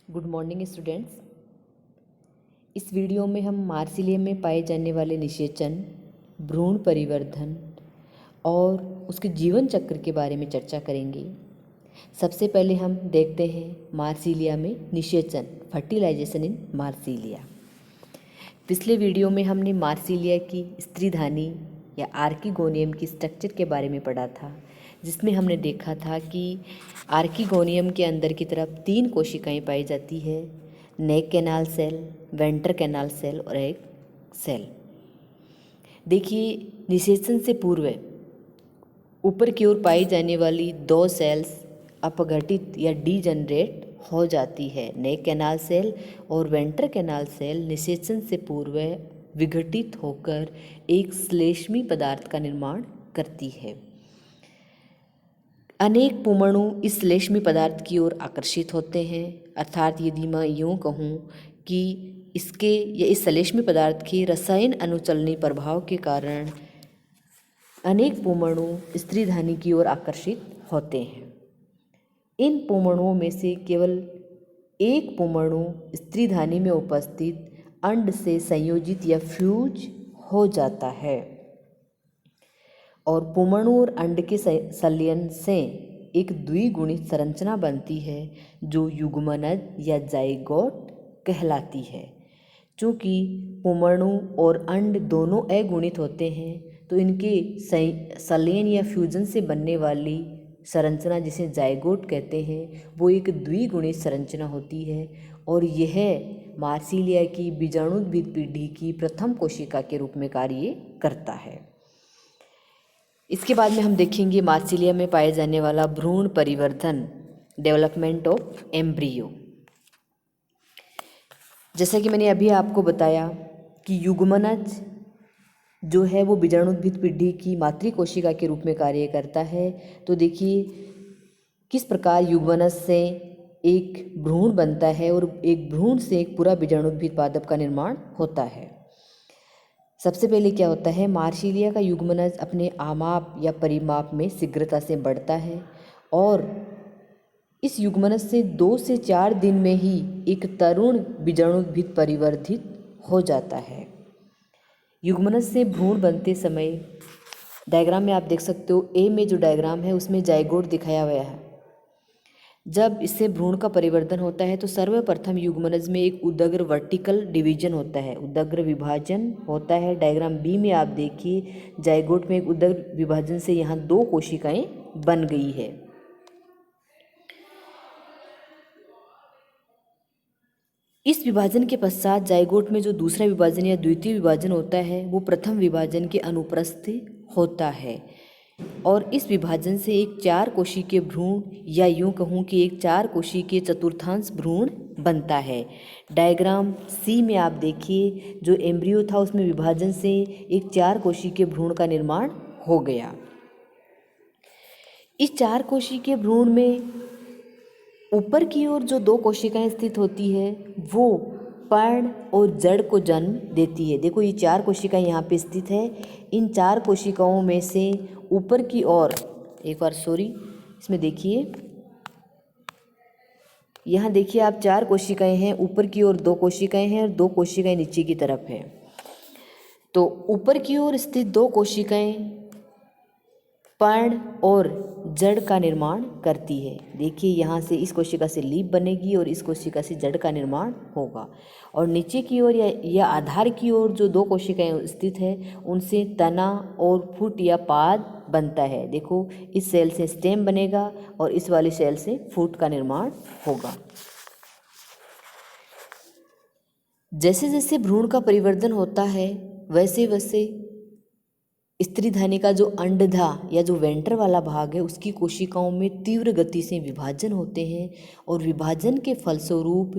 Good morning students. इस video में हम मार्सिलियम में पाए जाने वाले निषेचन, भ्रूण परिवर्धन और उसके जीवन चक्र के बारे में चर्चा करेंगे। सबसे पहले हम देखते हैं मार्सिलिया में निषेचन, फर्टिलाइजेशन इन मार्सिलिया। पिछले वीडियो में हमने मार्सिलिया की स्त्रीधानी या आर्किगोनियम की स्ट्रक्चर के बारे में पढ़ा था, जिसमें हमने देखा था कि आर्किगोनियम के अंदर की तरफ 3 कोशिकाएं पाई जाती है, neck canal cell, venter canal cell और एक सेल। देखिए, निषेचन से पूर्व ऊपर की ओर पाई जाने वाली 2 सेल्स अपघटित या डीजनरेट हो जाती है। नेक कैनाल सेल और वेंटर कैनाल सेल निषेचन से पूर्व विघटित होकर एक श्लेष्मी पदार्थ का निर्माण करती है। अनेक पुमणु इस श्लेष्मी पदार्थ की ओर आकर्षित होते हैं, अर्थात यदि मैं यूँ कहूँ कि इसके या इस श्लेष्मी पदार्थ के रसायन अनुचलनी प्रभाव के कारण अनेक पुमणु स्त्रीधानी की ओर आकर्षित होते हैं। इन पुमणुओं में से केवल एक पुमणु स्त्रीधानी में उपस्थित अंड से संयोजित या फ्यूज हो जाता है और पुमणु और अंड के संलयन से एक द्विगुणित संरचना बनती है जो युग्मनज या जाइगोट कहलाती है। चूँकि पुमणु और अंड दोनों अगुणित होते हैं तो इनके संलयन या फ्यूजन से बनने वाली संरचना जिसे जाइगोट कहते हैं वो एक द्विगुणित संरचना होती है और यह मार्सिलिया की बीजाणुद्भिद पीढ़ी की प्रथम कोशिका के रूप में कार्य करता है। इसके बाद में हम देखेंगे मार्सिलिया में पाए जाने वाला भ्रूण परिवर्धन, डेवलपमेंट ऑफ एम्ब्रियो। जैसा कि मैंने अभी आपको बताया कि युग्मनज जो है वो बीजाणुद्भिद पीढ़ी की मातृ कोशिका के रूप में कार्य करता है। तो देखिए किस प्रकार युग्मनज से एक भ्रूण बनता है और एक भ्रूण से एक पूरा बीजाणुद्भिद पादप का निर्माण होता है। सबसे पहले क्या होता है, मार्सिलिया का युग्मनज अपने आमाप या परिमाप में शीघ्रता से बढ़ता है और इस युग्मनज से 2 से 4 दिन में ही एक तरुण बीजाणुद्भिद परिवर्धित हो जाता है। युग्मनज से भ्रूण बनते समय डायग्राम में आप देख सकते हो, ए में जो डायग्राम है उसमें जाइगोट दिखाया गया है। जब इससे भ्रूण का परिवर्तन होता है तो सर्वप्रथम युग्मनज में एक उदग्र वर्टिकल डिवीजन होता है, उदग्र विभाजन होता है। डायग्राम बी में आप देखिए, जाइगोट में एक उदग्र विभाजन से यहाँ 2 कोशिकाएं बन गई है। इस विभाजन के पश्चात जाइगोट में जो दूसरा विभाजन या द्वितीय विभाजन होता है वो प्रथम विभाजन के अनुप्रस्थ होता है और इस विभाजन से एक 4 कोशिकीय भ्रूण या यूँ कहूँ कि एक 4 कोशिकीय चतुर्थांश भ्रूण बनता है। डायग्राम सी में आप देखिए, जो एम्ब्रियो था उसमें विभाजन से एक 4 कोशिकीय भ्रूण का निर्माण हो गया। इस 4 कोशिकीय भ्रूण में ऊपर की ओर जो 2 कोशिकाएं स्थित होती है वो पर्ण और जड़ को जन्म देती है। देखो, ये 4 कोशिकाएं यहाँ पे स्थित है। इन 4 कोशिकाओं में से ऊपर की ओर इसमें देखिए, यहाँ देखिए आप 4 कोशिकाएं हैं, ऊपर की ओर 2 कोशिकाएं हैं और 2 कोशिकाएं नीचे की तरफ है। तो ऊपर की ओर स्थित 2 कोशिकाएं पर्ण और जड़ का निर्माण करती है। देखिए, यहाँ से इस कोशिका से लीफ बनेगी और इस कोशिका से जड़ का निर्माण होगा और नीचे की ओर या आधार की ओर जो 2 कोशिकाएं स्थित है उनसे तना और फुट या पाद बनता है। देखो, इस सेल से स्टेम बनेगा और इस वाली सेल से फुट का निर्माण होगा। जैसे जैसे भ्रूण का परिवर्तन होता है वैसे वैसे स्त्रीधानी का जो अंडधा या जो वेंटर वाला भाग है उसकी कोशिकाओं में तीव्र गति से विभाजन होते हैं और विभाजन के फलस्वरूप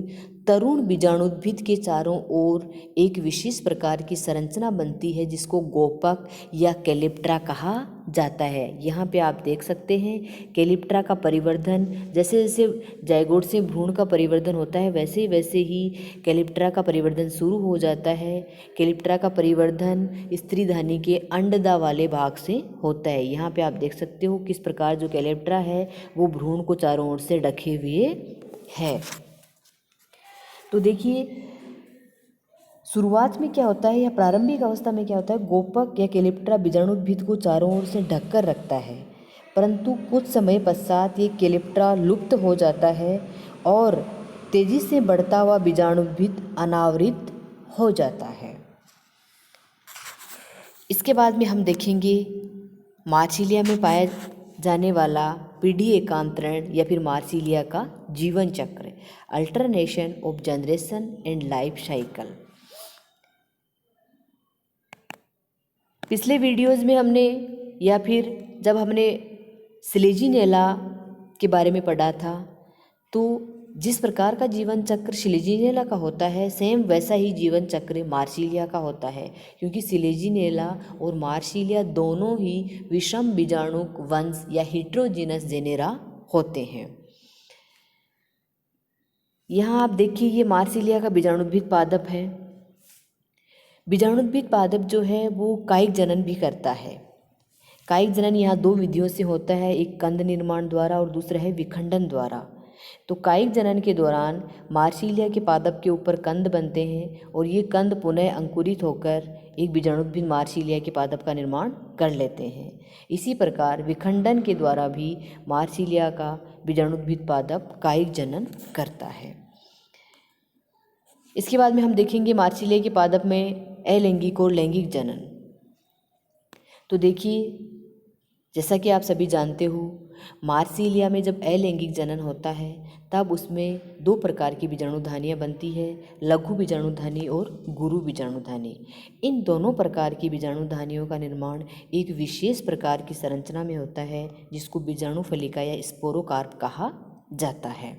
तरुण बीजाणुद्भिद के चारों ओर एक विशेष प्रकार की संरचना बनती है जिसको गोपक या कैलिप्ट्रा कहा जाता है। यहाँ पे आप देख सकते हैं कैलिप्ट्रा का परिवर्धन, जैसे जैसे जाइगोट से भ्रूण का परिवर्धन होता है वैसे वैसे ही कैलिप्ट्रा का परिवर्धन शुरू हो जाता है। कैलिप्ट्रा का परिवर्धन स्त्रीधानी के अंडदा वाले भाग से होता है। यहाँ पे आप देख सकते हो किस प्रकार जो कैलिप्ट्रा है वो भ्रूण को चारों ओर से ढके हुए है। तो देखिए शुरुआत में क्या होता है या प्रारंभिक अवस्था में क्या होता है, गोपक या केलिप्ट्रा बीजाणुद्भिद को चारों ओर से ढककर रखता है, परंतु कुछ समय पश्चात ये केलिप्ट्रा लुप्त हो जाता है और तेजी से बढ़ता हुआ बीजाणुद्भिद अनावृत हो जाता है। इसके बाद में हम देखेंगे मार्सिलिया में पाया जाने वाला पीढ़ी एकांतरण या फिर मार्सिलिया का जीवन चक्र, alternation of generation and life cycle. पिछले वीडियोज़ में हमने या फिर जब हमने सिलेजिनेला के बारे में पढ़ा था, तो जिस प्रकार का जीवन चक्र सिलेजिनेला का होता है, सेम वैसा ही जीवन चक्र मार्सिलिया का होता है, क्योंकि सिलेजिनेला और मार्सिलिया दोनों ही विषम बीजाणु वंश या हेटेरोजीनस जेनेरा होते हैं। यहाँ आप देखिए ये मार्सिलिया का बीजाणुद्भिद पादप है। बीजाणुद्भिद पादप जो है वो कायिक जनन भी करता है। कायिक जनन यहाँ दो विधियों से होता है, एक कंद निर्माण द्वारा और दूसरा है विखंडन द्वारा। तो कायिक जनन के दौरान मार्सिलिया के पादप के ऊपर कंद बनते हैं और ये कंद पुनः अंकुरित होकर एक बीजाणुद्भिद मार्सिलिया के पादप का निर्माण कर लेते हैं। इसी प्रकार विखंडन के द्वारा भी मार्सिलिया का बीजाणुद्भिद पादप कायिक जनन करता है। इसके बाद में हम देखेंगे मार्सिलिया के पादप में अलैंगिक और लैंगिक जनन। तो देखिए जैसा कि आप सभी जानते हो, मार्सिलिया में जब अलैंगिक जनन होता है तब उसमें दो प्रकार की बीजाणुधानियाँ बनती है, लघु बीजाणुधानी और गुरु बीजाणुधानी। इन दोनों प्रकार की बीजाणुधानियों का निर्माण एक विशेष प्रकार की संरचना में होता है जिसको बीजाणु फलिका या स्पोरोकार्प कहा जाता है।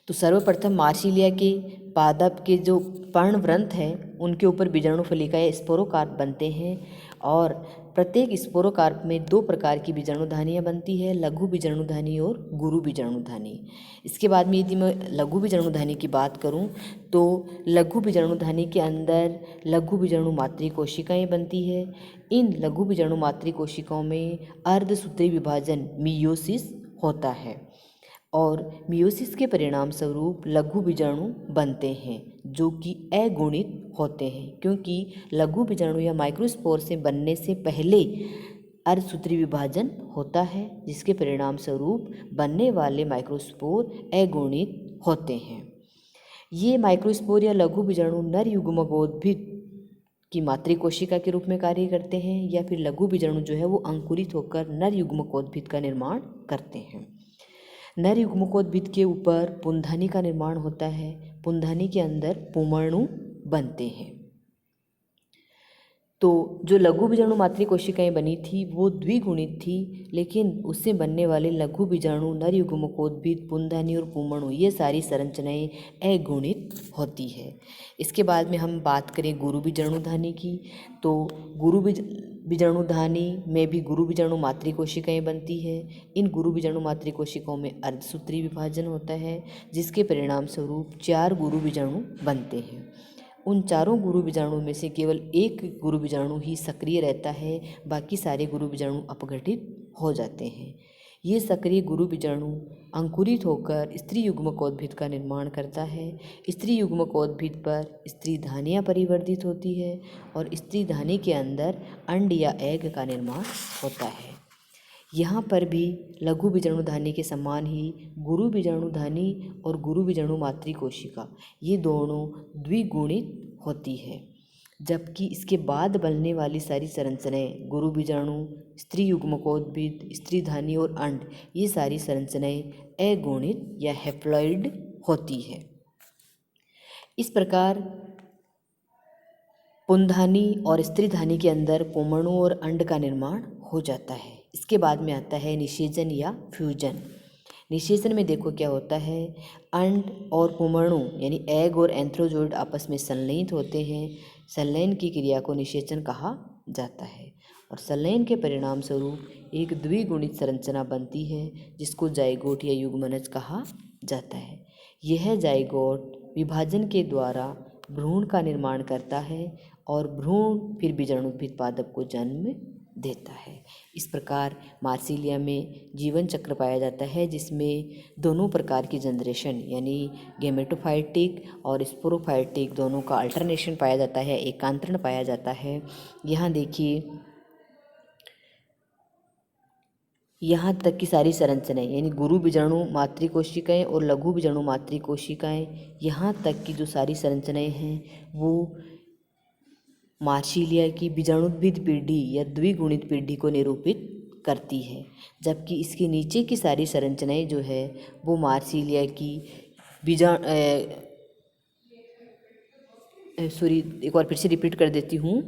तो सर्वप्रथम मार्सिलिया के पादप के जो पर्णवृंत हैं उनके ऊपर बीजाणु फलिका या स्पोरोकार्प बनते हैं और प्रत्येक स्पोरोकार्प में दो प्रकार की बीजाणुधानियाँ बनती है, लघु बीजाणुधानी और गुरु बीजाणुधानी। इसके बाद में यदि मैं लघु बीजाणुधानी की बात करूं तो लघु बीजाणुधानी के अंदर लघु बीजाणु मातृ कोशिकाएँ बनती है। इन लघु बीजाणु मातृ कोशिकाओं में अर्धसूत्री विभाजन मियोसिस होता है और मियोसिस के परिणाम स्वरूप लघु बीजाणु बनते हैं जो कि अगुणित होते हैं, क्योंकि लघु बीजाणु या माइक्रोस्पोर से बनने से पहले अर्धसूत्री विभाजन होता है जिसके परिणाम स्वरूप बनने वाले माइक्रोस्पोर अगुणित होते हैं। ये माइक्रोस्पोर या लघु बीजाणु नर युग्मकोद्भिद की मातृ कोशिका के रूप में कार्य करते हैं या फिर लघु बीजाणु जो है वो अंकुरित होकर नर युग्मकोद्भिद का निर्माण करते हैं। नर युग्मकोद्भिद के ऊपर पुंधानी का निर्माण होता है, पुंधानी के अंदर पुमणु बनते हैं। तो जो लघु बीजाणु मातृ कोशिकाएं बनी थी वो द्विगुणित थी, लेकिन उससे बनने वाले लघु बीजाणु नर युग्मकोद्भिद, पुंधानी और पुमणु ये सारी संरचनाएं अगुणित होती है। इसके बाद में हम बात करें गुरु बीजाणुधानी की, तो गुरु बीजाणुधानी में भी गुरु बीजाणु मातृ कोशिकाएं बनती है। इन गुरु बीजाणु मातृ कोशिकाओं में अर्धसूत्री विभाजन होता है जिसके परिणाम स्वरूप 4 गुरु बीजाणु बनते हैं। उन चारों गुरु बीजाणु में से केवल एक गुरु बीजाणु ही सक्रिय रहता है, बाकी सारे गुरु बीजाणु अपघटित हो जाते हैं। ये सक्रिय गुरु बीजाणु अंकुरित होकर स्त्री युग्मकोद्भिद का निर्माण करता है। स्त्री युग्मकोद्भिद पर स्त्री धानियाँ परिवर्तित होती है और स्त्री धानी के अंदर अंड या एग का निर्माण होता है। यहाँ पर भी लघु बीजाणुधानी के समान ही गुरु बीजाणुधानी और गुरु बीजाणु मातृ कोशिका ये दोनों द्विगुणित होती है, जबकि इसके बाद बनने वाली सारी संरचनाएं गुरु बीजाणु, स्त्री युग्मकोद्भिद, स्त्री धानी और अंड ये सारी संरचनाएं अगुणित या हैप्लॉइड होती है। इस प्रकार पुंधानी और स्त्री धानी के अंदर पुमणु और अंड का निर्माण हो जाता है। इसके बाद में आता है निषेचन या फ्यूजन। निषेचन में देखो क्या होता है, अंड और पुमणु यानी एग और एंथ्रोजोइड आपस में संलयित होते हैं। संलयन की क्रिया को निषेचन कहा जाता है और संलयन के परिणाम स्वरूप एक द्विगुणित संरचना बनती है जिसको जाइगोट या युग्मनज कहा जाता है। यह जाइगोट विभाजन के द्वारा भ्रूण का निर्माण करता है और भ्रूण फिर बीजाणुद्भिद पादप को जन्म देता है। इस प्रकार मार्सिलिया में जीवन चक्र पाया जाता है जिसमें दोनों प्रकार की जनरेशन यानी गेमेटोफाइटिक और स्पोरोफाइटिक दोनों का अल्टरनेशन पाया जाता है, एकांतरण पाया जाता है। यहाँ देखिए, यहाँ तक की सारी संरचनाएं यानी गुरु बीजाणु मातृ कोशिकाएँ और लघु बीजाणु मातृ कोशिकाएँ, यहाँ तक की जो सारी संरचनाएं हैं वो मार्सिलिया की बीजाणुद्भिद पीढ़ी या द्विगुणित पीढ़ी को निरूपित करती है, जबकि इसके नीचे की सारी संरचनाएं जो है वो मार्सिलिया की एक बार फिर से रिपीट कर देती हूँ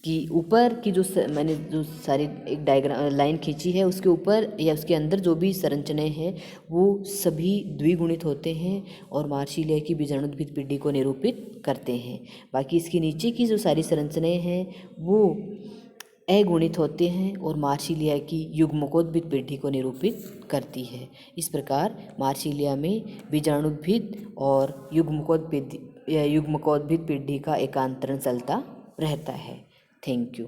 कि ऊपर की मैंने जो सारी एक डायग्राम लाइन खींची है उसके ऊपर या उसके अंदर जो भी संरचनाएं हैं वो सभी द्विगुणित होते हैं और मार्सिलिया की बीजाणुद्भिद पीढ़ी को निरूपित करते हैं। बाकी इसके नीचे की जो सारी संरचनाएं हैं वो अगुणित होते हैं और मार्सिलिया की युग्मकोद्भिद पीढ़ी को निरूपित करती है। इस प्रकार मार्सिलिया में बीजाणुद्भिद और युग्मकोद्भिद पीढ़ी का एकांतरण चलता रहता है। Thank you.